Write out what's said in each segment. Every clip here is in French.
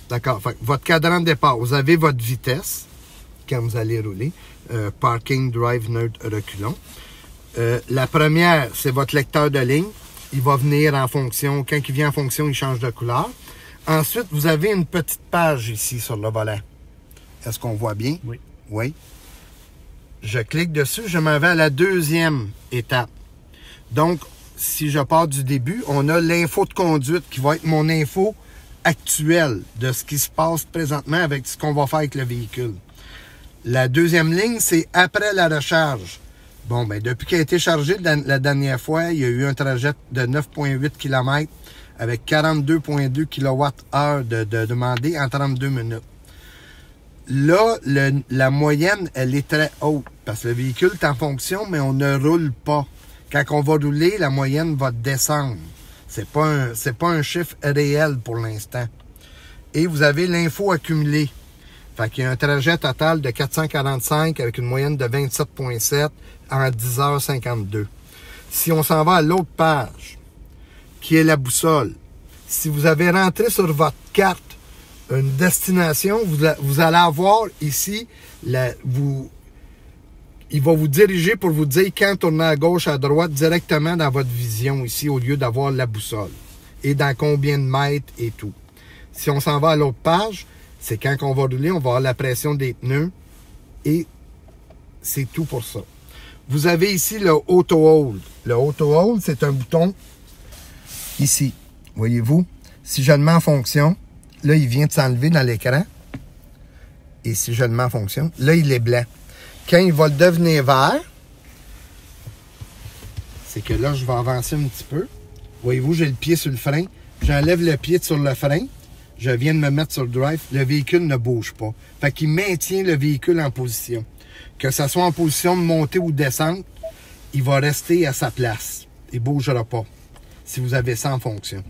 D'accord. Votre cadran de départ, vous avez votre vitesse quand vous allez rouler. Parking, drive, neutre, reculons. La première, c'est votre lecteur de ligne. Il va venir en fonction. Quand il vient en fonction, il change de couleur. Ensuite, vous avez une petite page ici sur le volant. Est-ce qu'on voit bien? Oui. Oui. Je clique dessus, je m'en vais à la deuxième étape. Donc, si je pars du début, on a l'info de conduite qui va être mon info actuelle de ce qui se passe présentement avec ce qu'on va faire avec le véhicule. La deuxième ligne, c'est après la recharge. Bon, ben depuis qu'il a été chargé la dernière fois, il y a eu un trajet de 9,8 km avec 42,2 kWh de demandé en 32 minutes. Là, la moyenne, elle est très haute parce que le véhicule est en fonction, mais on ne roule pas. Quand on va rouler, la moyenne va descendre. C'est pas un chiffre réel pour l'instant. Et vous avez l'info accumulée. Fait qu'il y a un trajet total de 445 avec une moyenne de 27,7 en 10h52. Si on s'en va à l'autre page, qui est la boussole, si vous avez rentré sur votre carte une destination, vous allez avoir ici, il va vous diriger pour vous dire quand tourner à gauche, à droite, directement dans votre vision ici, au lieu d'avoir la boussole. Et dans combien de mètres et tout. Si on s'en va à l'autre page, c'est quand on va rouler, on va avoir la pression des pneus. Et c'est tout pour ça. Vous avez ici le Auto Hold. Le Auto Hold, c'est un bouton ici. Voyez-vous? Si je le mets en fonction, là, il vient de s'enlever dans l'écran. Et si je le mets en fonction, là, il est blanc. Quand il va devenir vert, c'est que là, je vais avancer un petit peu. Voyez-vous, j'ai le pied sur le frein. J'enlève le pied sur le frein. Je viens de me mettre sur le drive. Le véhicule ne bouge pas. Fait qu'il maintient le véhicule en position. Que ce soit en position de montée ou de descente, il va rester à sa place. Il ne bougera pas. Si vous avez ça en fonction.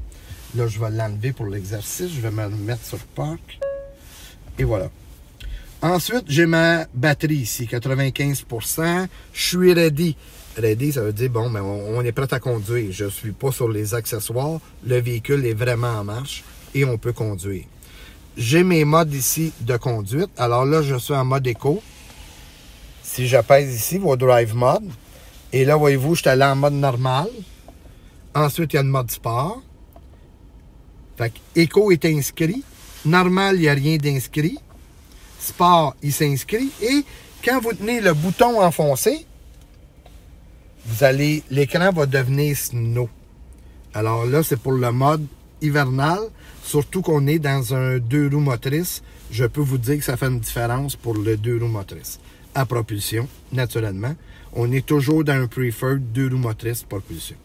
Là, je vais l'enlever pour l'exercice. Je vais me mettre sur Park. Et voilà. Ensuite, j'ai ma batterie ici, 95%. Je suis ready. Ready, ça veut dire, bon, ben, on est prêt à conduire. Je ne suis pas sur les accessoires. Le véhicule est vraiment en marche et on peut conduire. J'ai mes modes ici de conduite. Alors là, je suis en mode éco. Si je pèse ici, vos drive mode. Et là, voyez-vous, je suis allé en mode normal. Ensuite, il y a le mode sport. Fait que éco est inscrit. Normal, il n'y a rien d'inscrit. Sport, il s'inscrit. Et quand vous tenez le bouton enfoncé, l'écran va devenir snow. Alors là, c'est pour le mode hivernal. Surtout qu'on est dans un 2 roues motrices. Je peux vous dire que ça fait une différence pour le 2 roues motrices. À propulsion, naturellement. On est toujours dans un preferred 2 roues motrices propulsion.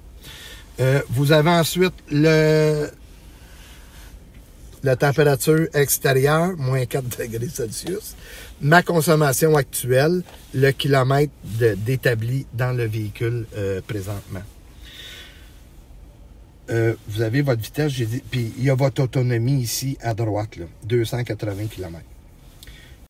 Vous avez ensuite la température extérieure, moins 4 degrés Celsius. Ma consommation actuelle, le kilomètre d'établi dans le véhicule présentement. Vous avez votre vitesse, j'ai dit, puis il y a votre autonomie ici à droite, là, 280 km.